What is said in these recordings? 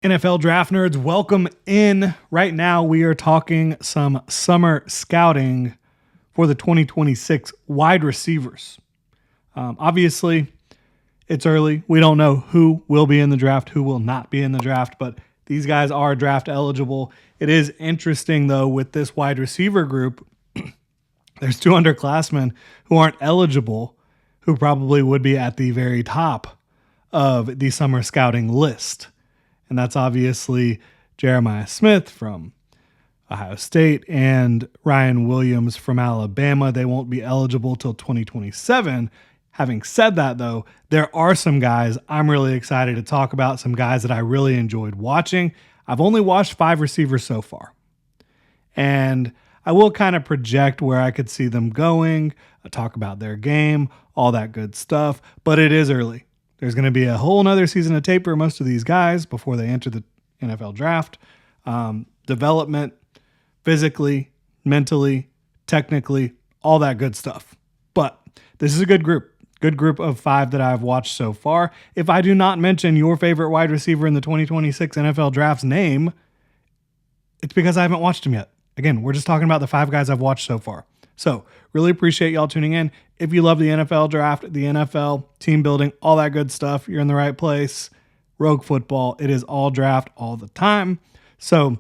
NFL draft nerds, welcome in. Right now, we are talking some summer scouting for the 2026 wide receivers. Obviously, it's early. We don't know who will be in the draft, who will not be in the draft, but these guys are draft eligible. It is interesting, though, with this wide receiver group, there's two underclassmen who aren't eligible, who probably would be at the very top of the summer scouting list. And that's obviously Jeremiah Smith from Ohio State and Ryan Williams from Alabama. They won't be eligible till 2027. Having said that, though, there are some guys I'm really excited to talk about, some guys that I really enjoyed watching. I've only watched 5 receivers so far. And I will kind of project where I could see them going, talk about their game, all that good stuff, but it is early. There's going to be a whole nother season of tape for most of these guys before they enter the NFL draft. Development, physically, mentally, technically, all that good stuff. But this is a good group of 5 that I've watched so far. If I do not mention your favorite wide receiver in the 2026 NFL draft's name, it's because I haven't watched him yet. Again, we're just talking about the 5 guys I've watched so far. So really appreciate y'all tuning in. If you love the NFL draft, the NFL, team building, all that good stuff, you're in the right place. Rogue Football, it is all draft all the time. So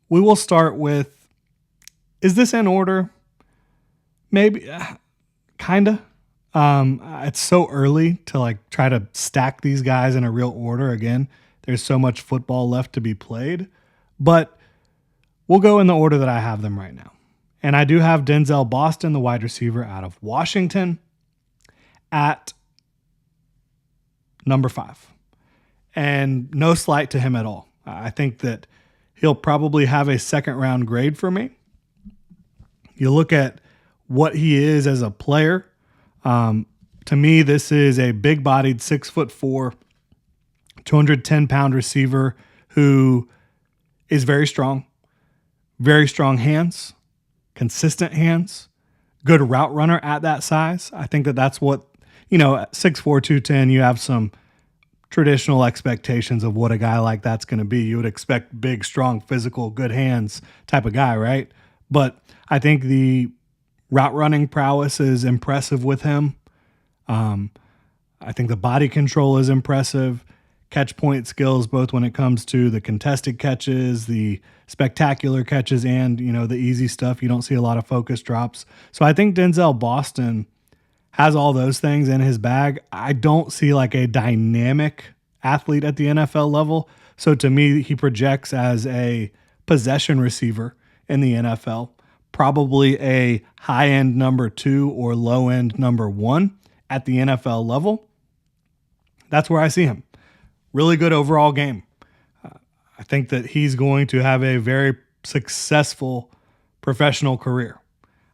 we will start with, is this in order? Maybe, kind of. It's so early to try to stack these guys in a real order. Again, there's so much football left to be played. But we'll go in the order that I have them right now. And I do have Denzel Boston, the wide receiver out of Washington, at number 5. And no slight to him at all. I think that he'll probably have a second round grade for me. You look at what he is as a player. To me, this is a big-bodied 6'4", 210-pound receiver who is very strong hands, consistent hands, good route runner at that size. I think that that's what, at 6'4", 210, you have some traditional expectations of what a guy like that's going to be. You would expect big, strong, physical, good hands type of guy, right? But I think the route running prowess is impressive with him. I think the body control is impressive. Catch point skills, both when it comes to the contested catches, the spectacular catches, and, the easy stuff. You don't see a lot of focus drops. So I think Denzel Boston has all those things in his bag. I don't see a dynamic athlete at the NFL level. So to me, he projects as a possession receiver in the NFL, probably a high-end number 2 or low-end number 1 at the NFL level. That's where I see him. Really good overall game. I think that he's going to have a very successful professional career.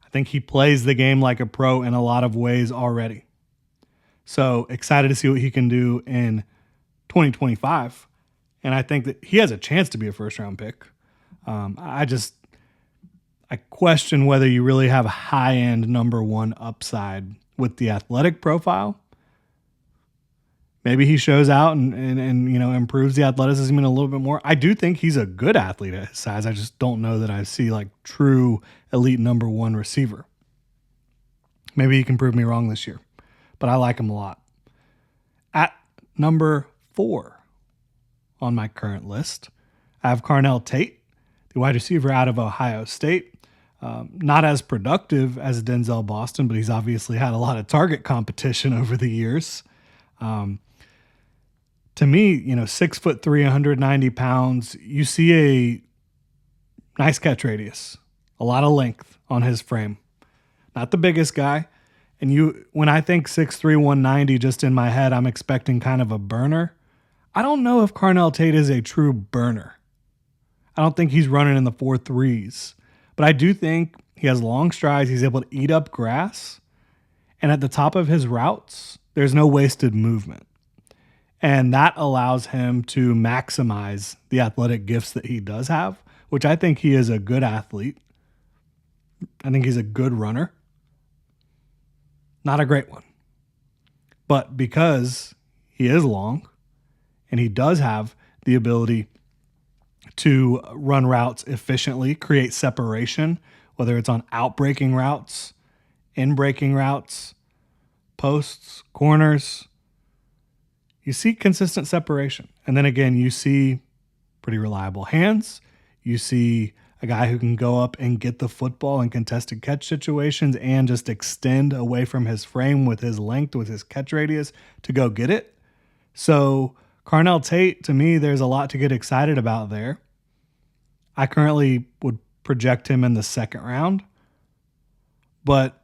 I think he plays the game like a pro in a lot of ways already. So excited to see what he can do in 2025. And I think that he has a chance to be a first-round pick. I question whether you really have high-end number 1 upside with the athletic profile. Maybe he shows out and improves the athleticism in a little bit more. I do think he's a good athlete at his size. I just don't know that I see true elite number 1 receiver. Maybe he can prove me wrong this year, but I like him a lot. At number 4 on my current list, I have Carnell Tate, the wide receiver out of Ohio State. Not as productive as Denzel Boston, but he's obviously had a lot of target competition over the years. To me, 6'3", 190 pounds, you see a nice catch radius, a lot of length on his frame. Not the biggest guy. And when I think 6'3", 190, just in my head, I'm expecting kind of a burner. I don't know if Carnell Tate is a true burner. I don't think he's running in the 4.3s, but I do think he has long strides. He's able to eat up grass. And at the top of his routes, there's no wasted movement. And that allows him to maximize the athletic gifts that he does have, which I think he is a good athlete. I think he's a good runner. Not a great one. But because he is long and he does have the ability to run routes efficiently, create separation, whether it's on out-breaking routes, in-breaking routes, posts, corners. You see consistent separation. And then again, you see pretty reliable hands. You see a guy who can go up and get the football in contested catch situations and just extend away from his frame with his length, with his catch radius to go get it. So Carnell Tate, to me, there's a lot to get excited about there. I currently would project him in the second round. But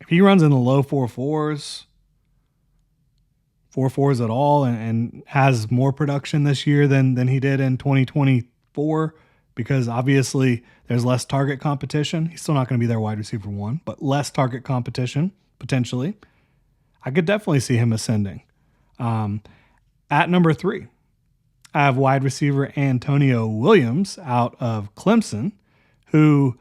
if he runs in the low 4.4s at all, and has more production this year than he did in 2024, because obviously there's less target competition. He's still not going to be their wide receiver one, but less target competition, potentially. I could definitely see him ascending. At number 3, I have wide receiver Antonio Williams out of Clemson, who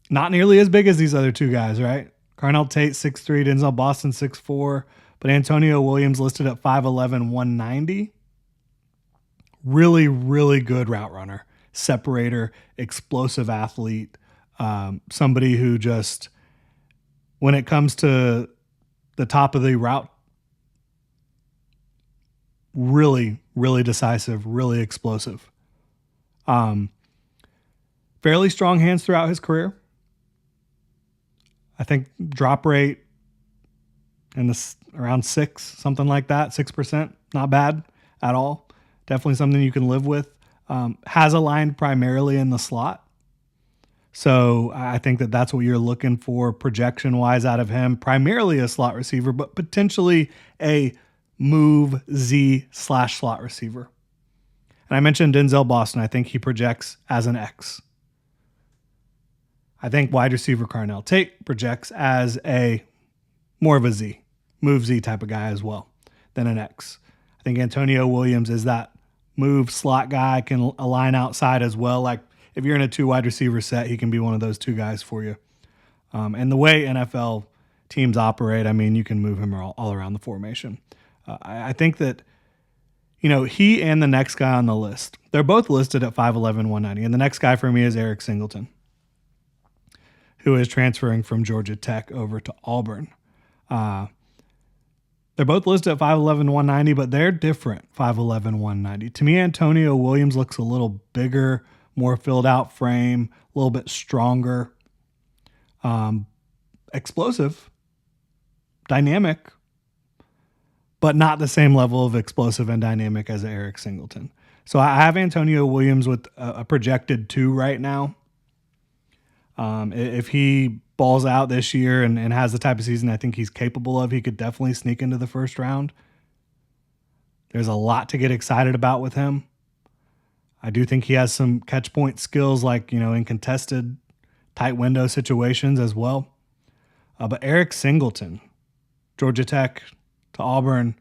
not nearly as big as these other two guys, right? Carnell Tate, 6'3", Denzel Boston, 6'4", but Antonio Williams listed at 5'11", 190. Really, really good route runner, separator, explosive athlete, somebody who just, when it comes to the top of the route, really, really decisive, really explosive. Fairly strong hands throughout his career. I think drop rate in this around 6, something like that, 6%. Not bad at all. Definitely something you can live with. Has aligned primarily in the slot. So I think that's what you're looking for projection-wise out of him. Primarily a slot receiver, but potentially a move Z/slot receiver. And I mentioned Denzel Boston. I think he projects as an X. I think wide receiver Carnell Tate projects as a more of a Z, move Z type of guy as well than an X. I think Antonio Williams is that move slot guy, can align outside as well. Like if you're in a 2 wide receiver set, he can be one of those 2 guys for you. And the way NFL teams operate, I mean, you can move him all around the formation. I think that, he and the next guy on the list, they're both listed at 5'11", 190. And the next guy for me is Eric Singleton, who is transferring from Georgia Tech over to Auburn. They're both listed at 5'11", 190, but they're different, 5'11", 190. To me, Antonio Williams looks a little bigger, more filled out frame, a little bit stronger, explosive, dynamic, but not the same level of explosive and dynamic as Eric Singleton. So I have Antonio Williams with a projected 2 right now. If he balls out this year and has the type of season I think he's capable of, he could definitely sneak into the first round. There's a lot to get excited about with him. I do think he has some catch point skills, like, in contested tight window situations as well. But Eric Singleton, Georgia Tech to Auburn,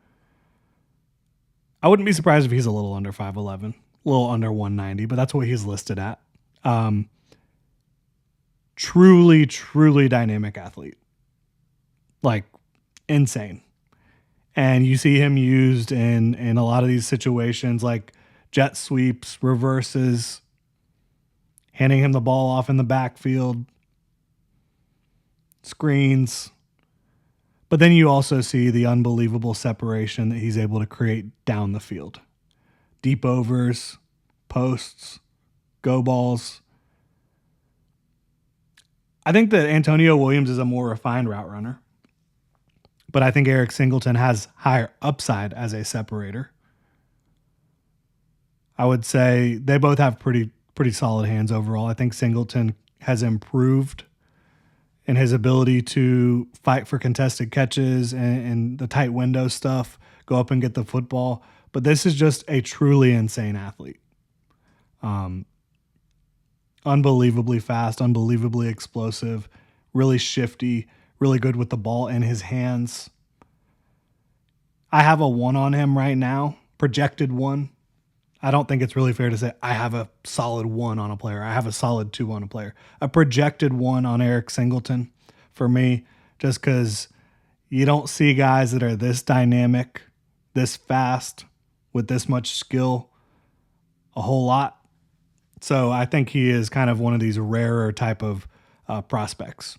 I wouldn't be surprised if he's a little under 5'11", a little under 190, but that's what he's listed at. Truly, truly dynamic athlete. Like, insane. And you see him used in a lot of these situations, like jet sweeps, reverses, handing him the ball off in the backfield, screens. But then you also see the unbelievable separation that he's able to create down the field. Deep overs, posts, go balls. I think that Antonio Williams is a more refined route runner, but I think Eric Singleton has higher upside as a separator. I would say they both have pretty solid hands overall. I think Singleton has improved in his ability to fight for contested catches and the tight window stuff, go up and get the football. But this is just a truly insane athlete. Unbelievably fast, unbelievably explosive, really shifty, really good with the ball in his hands. I have a 1 on him right now, projected 1. I don't think it's really fair to say I have a solid 1 on a player. I have a solid 2 on a player. A projected 1 on Eric Singleton for me, just because you don't see guys that are this dynamic, this fast with this much skill a whole lot. So I think he is kind of one of these rarer type of prospects.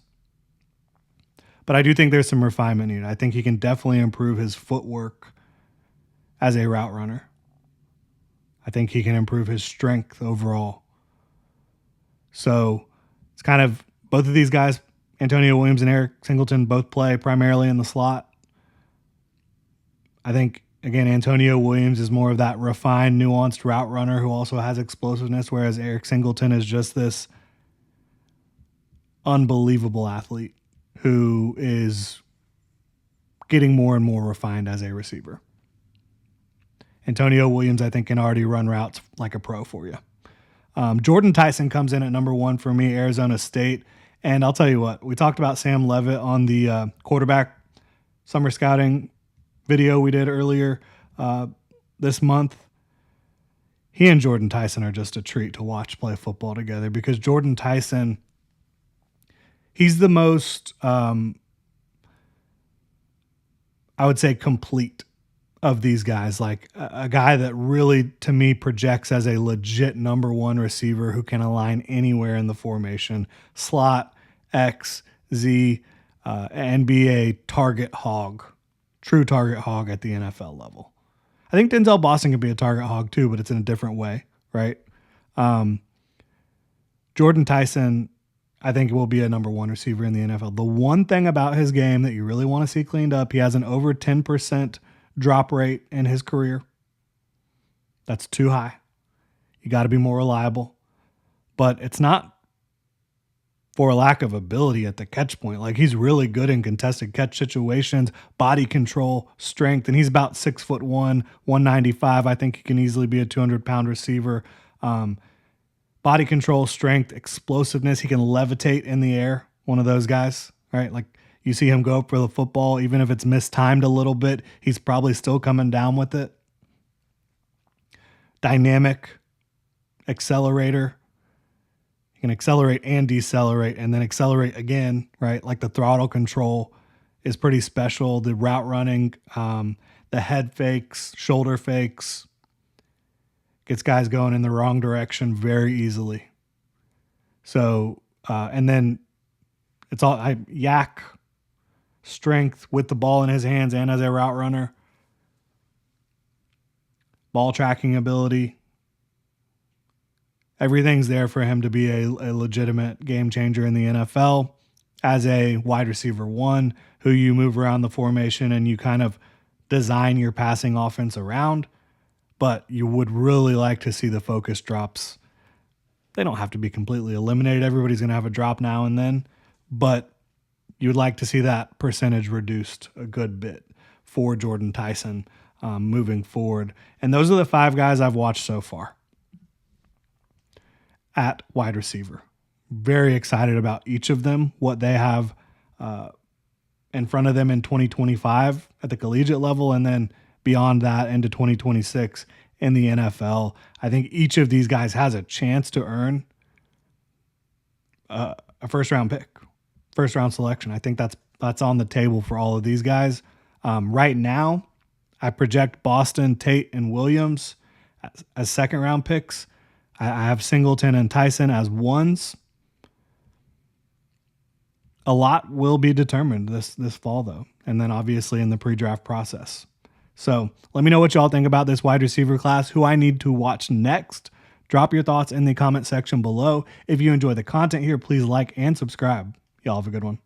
But I do think there's some refinement needed. I think he can definitely improve his footwork as a route runner. I think he can improve his strength overall. So it's kind of both of these guys, Antonio Williams and Eric Singleton, both play primarily in the slot. I think, again, Antonio Williams is more of that refined, nuanced route runner who also has explosiveness, whereas Eric Singleton is just this unbelievable athlete who is getting more and more refined as a receiver. Antonio Williams, I think, can already run routes like a pro for you. Jordyn Tyson comes in at number 1 for me, Arizona State. And I'll tell you what, we talked about Sam Levitt on the quarterback summer scouting video we did earlier this month. He and Jordyn Tyson are just a treat to watch play football together because Jordyn Tyson, he's the most, I would say, complete of these guys. Like a guy that really, to me, projects as a legit number 1 receiver who can align anywhere in the formation, slot, X, Z, and be a target hog, true target hog at the NFL level. I think Denzel Boston can be a target hog too, but it's in a different way, right? Jordyn Tyson, I think, will be a number 1 receiver in the NFL. The one thing about his game that you really want to see cleaned up, he has an over 10% drop rate in his career. That's too high. You got to be more reliable. But it's not for a lack of ability at the catch point. Like, he's really good in contested catch situations, body control, strength, and he's about 6'1", 195. I think he can easily be a 200-pound receiver. Body control, strength, explosiveness. He can levitate in the air. One of those guys, right? Like, you see him go for the football, even if it's mistimed a little bit, he's probably still coming down with it. Dynamic, accelerator. He can accelerate and decelerate and then accelerate again, right? Like the throttle control is pretty special. The route running, the head fakes, shoulder fakes, gets guys going in the wrong direction very easily. So, and then it's all yak strength with the ball in his hands and as a route runner. Ball tracking ability. Everything's there for him to be a legitimate game changer in the NFL as a wide receiver 1 who you move around the formation and you kind of design your passing offense around. But you would really like to see the focus drops. They don't have to be completely eliminated. Everybody's going to have a drop now and then. But you would like to see that percentage reduced a good bit for Jordyn Tyson moving forward. And those are the 5 guys I've watched so far at wide receiver. Very excited about each of them, what they have in front of them in 2025 at the collegiate level, and then beyond that into 2026 in the NFL. I think each of these guys has a chance to earn a first-round pick. First-round selection. I think that's on the table for all of these guys. Right now, I project Boston, Tate, and Williams as second-round picks. I have Singleton and Tyson as 1s. A lot will be determined this fall, though, and then obviously in the pre-draft process. So let me know what y'all think about this wide receiver class, who I need to watch next. Drop your thoughts in the comment section below. If you enjoy the content here, please like and subscribe. Y'all have a good one.